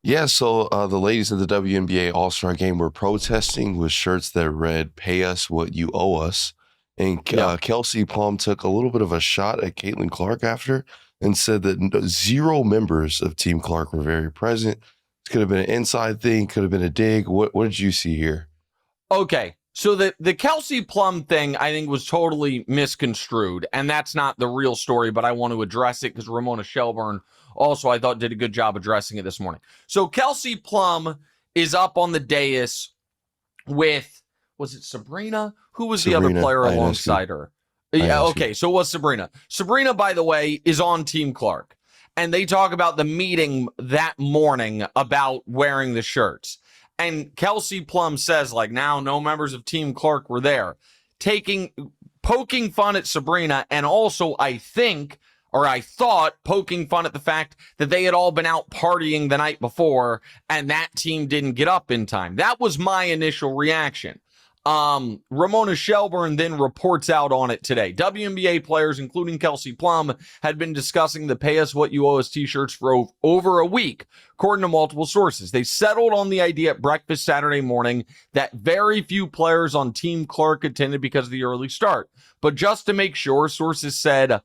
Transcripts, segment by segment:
Yeah, so the ladies of the WNBA All-Star Game were protesting with shirts that read, "Pay us what you owe us." And Yeah. Kelsey Plum took a little bit of a shot at Caitlin Clark after and said that zero members of Team Clark were very present. It could have been an inside thing, could have been a dig. What did you see here? Okay, so the Kelsey Plum thing, I think, was totally misconstrued, and that's not the real story, but I want to address it because Ramona Shelburne also, I thought, did a good job addressing it this morning. So Kelsey Plum is up on the dais with, was it Sabrina? Who was the other player alongside her? Yeah, okay, so it was Sabrina. Sabrina, by the way, is on Team Clark, and they talk about the meeting that morning about wearing the shirts. And Kelsey Plum says, like, now no members of Team Clark were there, poking fun at Sabrina, and also, I thought, poking fun at the fact that they had all been out partying the night before, and that team didn't get up in time. That was my initial reaction. Ramona Shelburne then reports out on it today. WNBA players, including Kelsey Plum, had been discussing the Pay Us What You Owe Us t-shirts for over a week, according to multiple sources. They settled on the idea at breakfast Saturday morning that very few players on Team Clark attended because of the early start. But just to make sure, sources said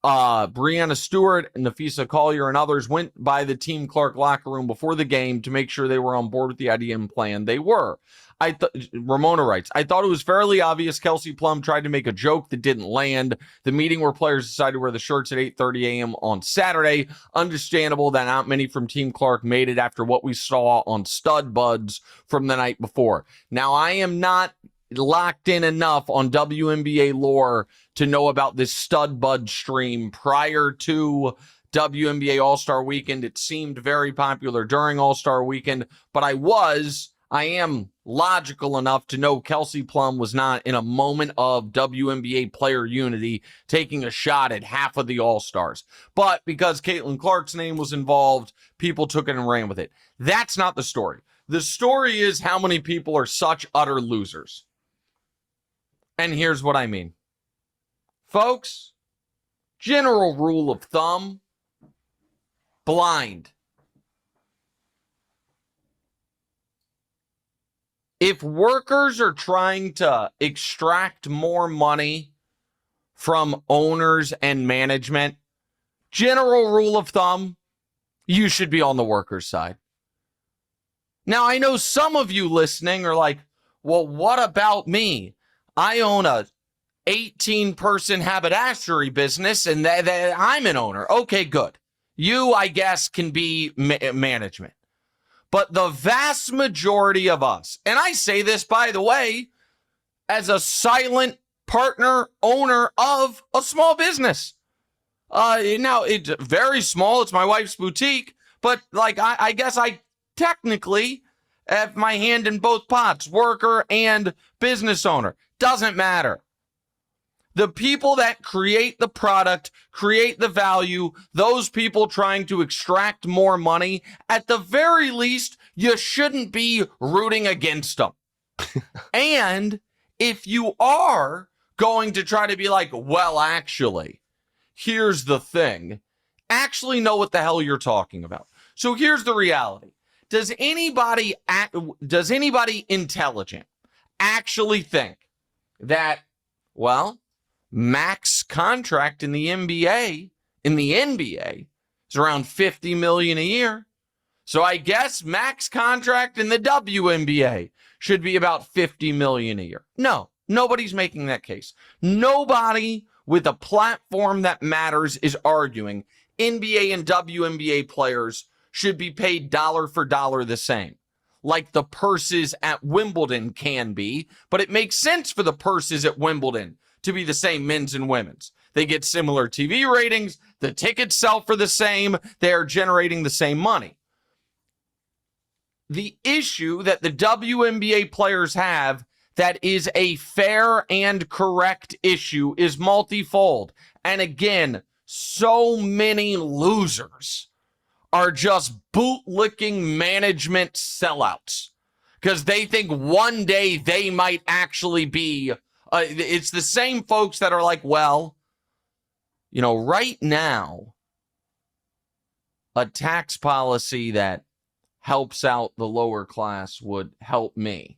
Breanna Stewart, Nafisa Collier, and others went by the Team Clark locker room before the game to make sure they were on board with the idea and plan. They were. Ramona writes, I thought it was fairly obvious Kelsey Plum tried to make a joke that didn't land. The meeting where players decided to wear the shirts at 8:30 a.m. on Saturday. Understandable that not many from Team Clark made it after what we saw on Stud Buds from the night before. Now, I am not locked in enough on WNBA lore to know about this Stud Bud stream prior to WNBA All-Star Weekend. It seemed very popular during All-Star Weekend, but I am logical enough to know Kelsey Plum was not in a moment of WNBA player unity taking a shot at half of the All-Stars. But because Caitlin Clark's name was involved, people took it and ran with it. That's not the story. The story is how many people are such utter losers. And here's what I mean. Folks, general rule of thumb, blind. If workers are trying to extract more money from owners and management, general rule of thumb, you should be on the workers' side. Now, I know some of you listening are like, well, what about me? I own a 18-person haberdashery business and I'm an owner. Okay, good. You, I guess, can be management. But the vast majority of us, and I say this, by the way, as a silent partner, owner of a small business. Now, it's very small. It's my wife's boutique. But, like, I guess I technically have my hand in both pots, worker and business owner. Doesn't matter. The people that create the product, create the value, those people trying to extract more money, at the very least, you shouldn't be rooting against them. And if you are going to try to be like, well, actually, here's the thing, actually know what the hell you're talking about. So here's the reality. Does anybody intelligent actually think that, well, max contract in the NBA is around $50 million a year. So I guess max contract in the WNBA should be about $50 million a year. No, nobody's making that case. Nobody with a platform that matters is arguing NBA and WNBA players should be paid dollar for dollar the same, like the purses at Wimbledon can be, but it makes sense for the purses at Wimbledon to be the same, men's and women's. They get similar TV ratings. The tickets sell for the same. They are generating the same money. The issue that the WNBA players have that is a fair and correct issue is multifold. And again, so many losers are just bootlicking management sellouts because they think one day they might actually be it's the same folks that are like, well, you know, right now, a tax policy that helps out the lower class would help me.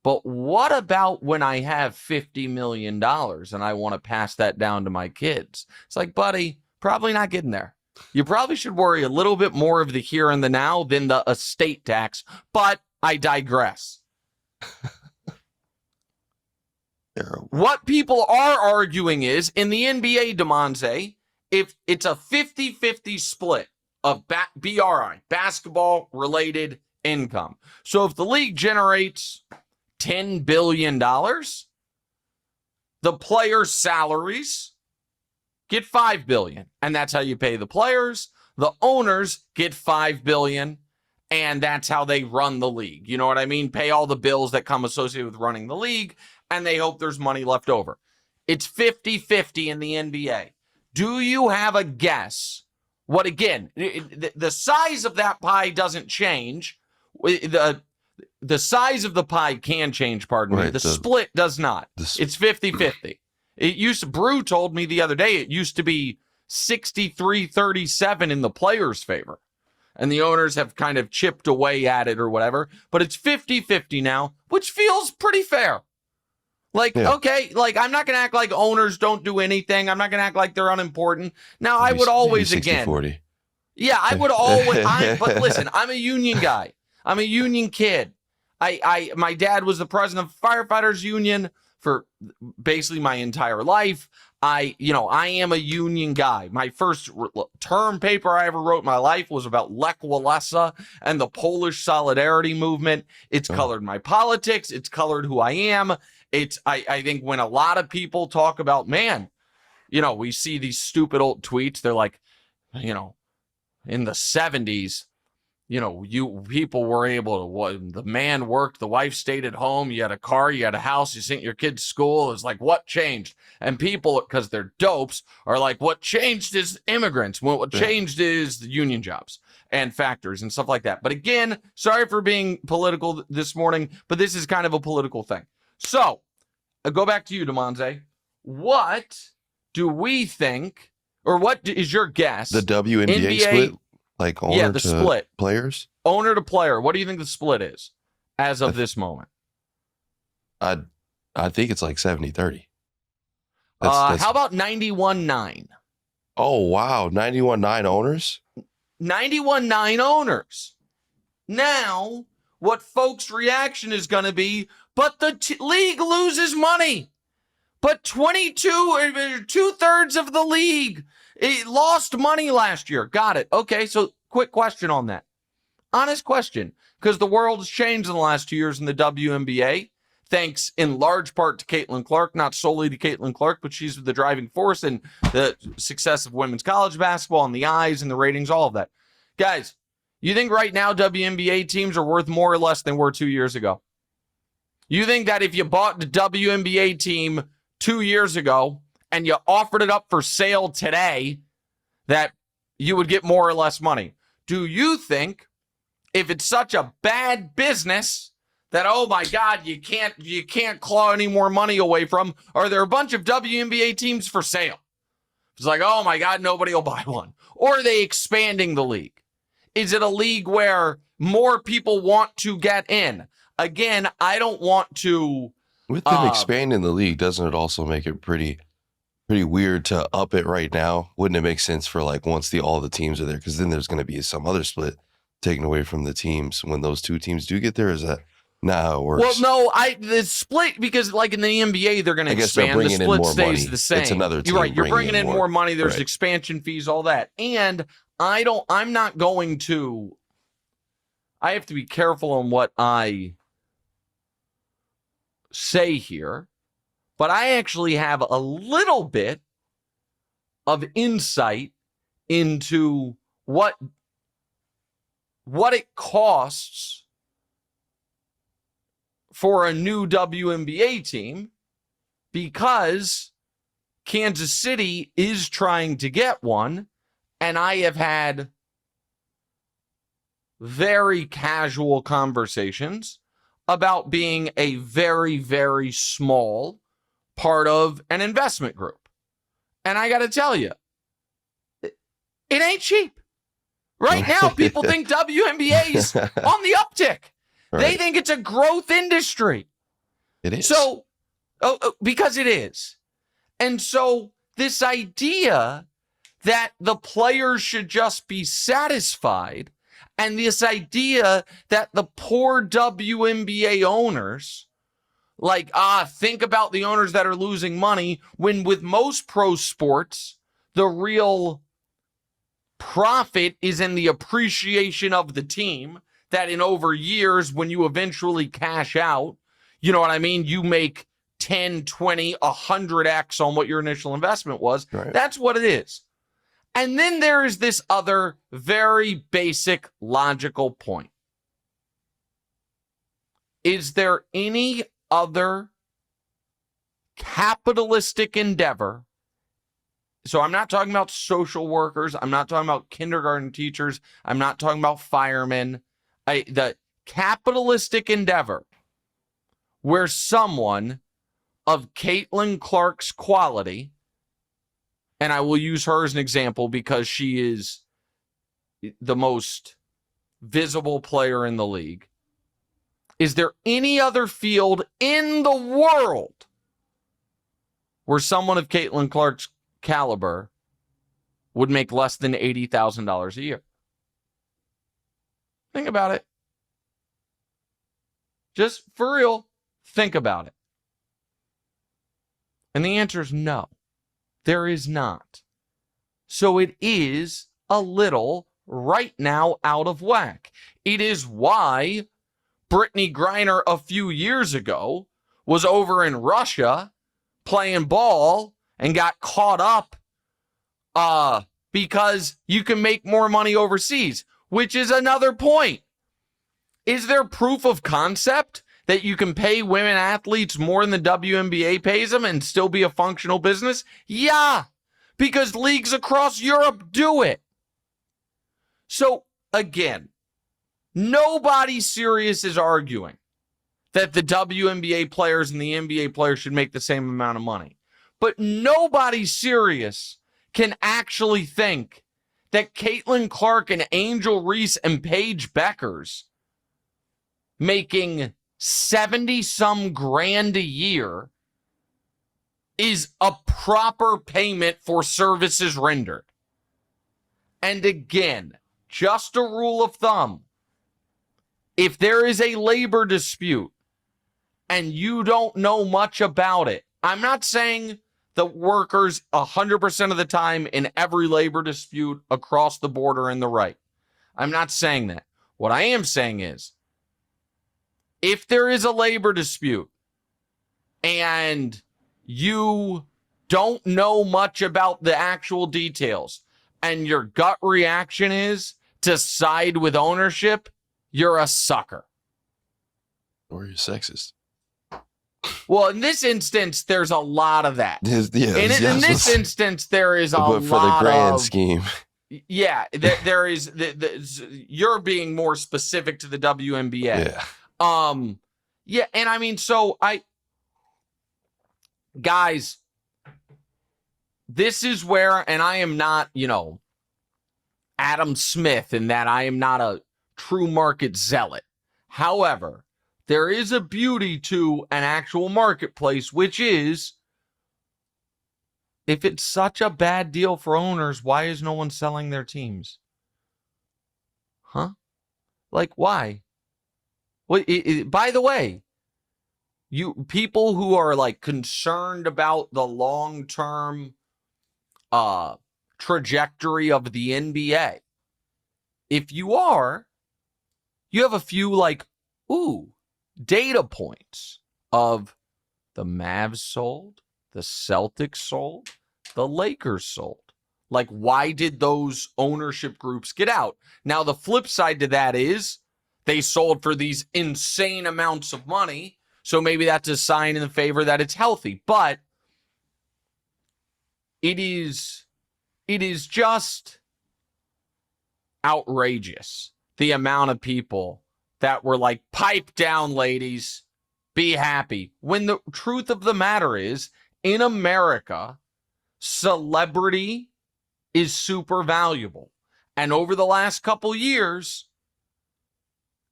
But what about when I have $50 million and I want to pass that down to my kids? It's like, buddy, probably not getting there. You probably should worry a little bit more of the here and the now than the estate tax, but I digress. What people are arguing is, in the NBA, DeMonze, if it's a 50-50 split of BRI, basketball-related income. So if the league generates $10 billion, the players' salaries get $5 billion. And that's how you pay the players. The owners get $5 billion. And that's how they run the league. You know what I mean? Pay all the bills that come associated with running the league. And they hope there's money left over. It's 50-50 in the NBA. Do you have a guess? What, again, the size of that pie doesn't change. The size of the pie can change, pardon me. The split does not. It's 50-50. It used to, Brew told me the other day, it used to be 63-37 in the players' favor. And the owners have kind of chipped away at it or whatever. But it's 50-50 now, which feels pretty fair. Like, yeah. Okay, like, I'm not going to act like owners don't do anything. I'm not going to act like they're unimportant. Now, I would always, 60-40. Yeah, I would always, but listen, I'm a union guy. I'm a union kid. My dad was the president of Firefighters Union for basically my entire life. I am a union guy. My first term paper I ever wrote in my life was about Lech Walesa and the Polish Solidarity Movement. It's colored my politics. It's colored who I am. I think when a lot of people talk about, man, we see these stupid old tweets. They're like, in the 70s, you people were able to, the man worked, the wife stayed at home, you had a car, you had a house, you sent your kids to school. It's like, what changed? And people, because they're dopes, are like, what changed is immigrants. What changed is the union jobs and factories and stuff like that. But again, sorry for being political this morning, but this is kind of a political thing. So, I'll go back to you, DeMonze. What do we think, or what is your guess? The WNBA split? Like owner the to split. Players? Owner to player. What do you think the split is as of this moment? I think it's like 70-30. How about 91-9? Oh, wow. 91-9 owners? 91-9 owners. Now, what folks' reaction is going to be, but the league loses money. But 2/3 of the league it lost money last year. Got it. Okay, so quick question on that. Honest question, because the world has changed in the last 2 years in the WNBA, thanks in large part to Caitlin Clark, not solely to Caitlin Clark, but she's the driving force in the success of women's college basketball and the eyes and the ratings, all of that. Guys, you think right now WNBA teams are worth more or less than were 2 years ago? You think that if you bought the WNBA team 2 years ago and you offered it up for sale today, that you would get more or less money? Do you think if it's such a bad business that, oh my God, you can't claw any more money away from, are there a bunch of WNBA teams for sale? It's like, oh my God, nobody will buy one. Or are they expanding the league? Is it a league where more people want to get in? Again, I don't want to... With them expanding the league, doesn't it also make it pretty weird to up it right now? Wouldn't it make sense for like once all the teams are there? Because then there's going to be some other split taken away from the teams when those two teams do get there. Is that not how it works? Well, no, the split, because like in the NBA, they're going to expand. The split stays the same. It's another team. You're right. You're bringing in more money. There's expansion fees, all that. And I'm not going to, I have to be careful on what I say here, but I actually have a little bit of insight into what it costs for a new WNBA team, because Kansas City is trying to get one, and I have had very casual conversations about being a very, very small part of an investment group. And I got to tell you, it ain't cheap. Right now, people think WNBA's on the uptick. Right. They think it's a growth industry. It is. So, because it is. And so this idea that the players should just be satisfied, and this idea that the poor WNBA owners, think about the owners that are losing money, when with most pro sports, the real profit is in the appreciation of the team, that in over years, when you eventually cash out, you know what I mean? You make 10, 20, 100x on what your initial investment was. Right. That's what it is. And then there is this other very basic logical point. Is there any other capitalistic endeavor? So I'm not talking about social workers. I'm not talking about kindergarten teachers. I'm not talking about firemen. The capitalistic endeavor where someone of Caitlin Clark's quality, and I will use her as an example because she is the most visible player in the league. Is there any other field in the world where someone of Caitlin Clark's caliber would make less than $80,000 a year? Think about it. Just for real, think about it. And the answer is no, there is not. So it is a little right now out of whack. It is why Brittany Griner a few years ago was over in Russia playing ball and got caught up because you can make more money overseas, which is another point. Is there proof of concept that you can pay women athletes more than the WNBA pays them and still be a functional business? Yeah, because leagues across Europe do it. So again, nobody serious is arguing that the WNBA players and the NBA players should make the same amount of money. But nobody serious can actually think that Caitlin Clark and Angel Reese and Paige Beckers making 70-some grand a year is a proper payment for services rendered. And again, just a rule of thumb, if there is a labor dispute and you don't know much about it, I'm not saying the workers 100% of the time in every labor dispute across the board are in the right. I'm not saying that. What I am saying is, if there is a labor dispute and you don't know much about the actual details and your gut reaction is to side with ownership, you're a sucker. Or you're sexist. Well, in this instance, there's a lot of that. In this instance, there is a lot of... But for the grand scheme. Yeah, there is... You're being more specific to the WNBA. Yeah. Yeah, and I mean, so guys, this is where, and I am not, Adam Smith, in that I am not a true market zealot. However, there is a beauty to an actual marketplace, which is, if it's such a bad deal for owners, why is no one selling their teams? Huh? Why? Well, by the way, you people who are concerned about the long-term trajectory of the NBA, if you are, you have a few data points of the Mavs sold, the Celtics sold, the Lakers sold. Why did those ownership groups get out? Now, the flip side to that is they sold for these insane amounts of money. So maybe that's a sign in the favor that it's healthy. But it is just outrageous, the amount of people that were pipe down, ladies, be happy. When the truth of the matter is, in America, celebrity is super valuable. And over the last couple years,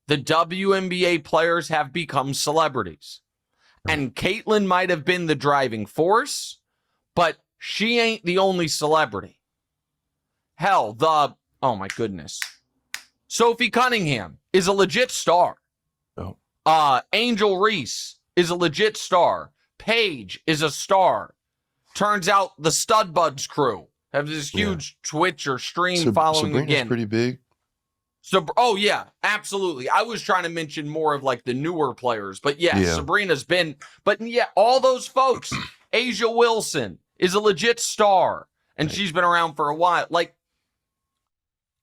the WNBA players have become celebrities. And Caitlyn might have been the driving force, but she ain't the only celebrity. Hell, oh my goodness. Sophie Cunningham is a legit star. Oh. Angel Reese is a legit star. Paige is a star. Turns out the Stud Buds crew have this huge Twitch or stream following Sabrina's again. Pretty big. So, oh yeah, absolutely. I was trying to mention more of like the newer players, but yeah. Sabrina's been, but yeah, all those folks. Asia Wilson is a legit star, and she's been around for a while. Like,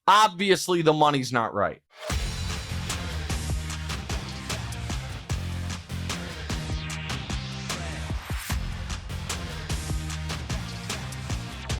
obviously the money's not right.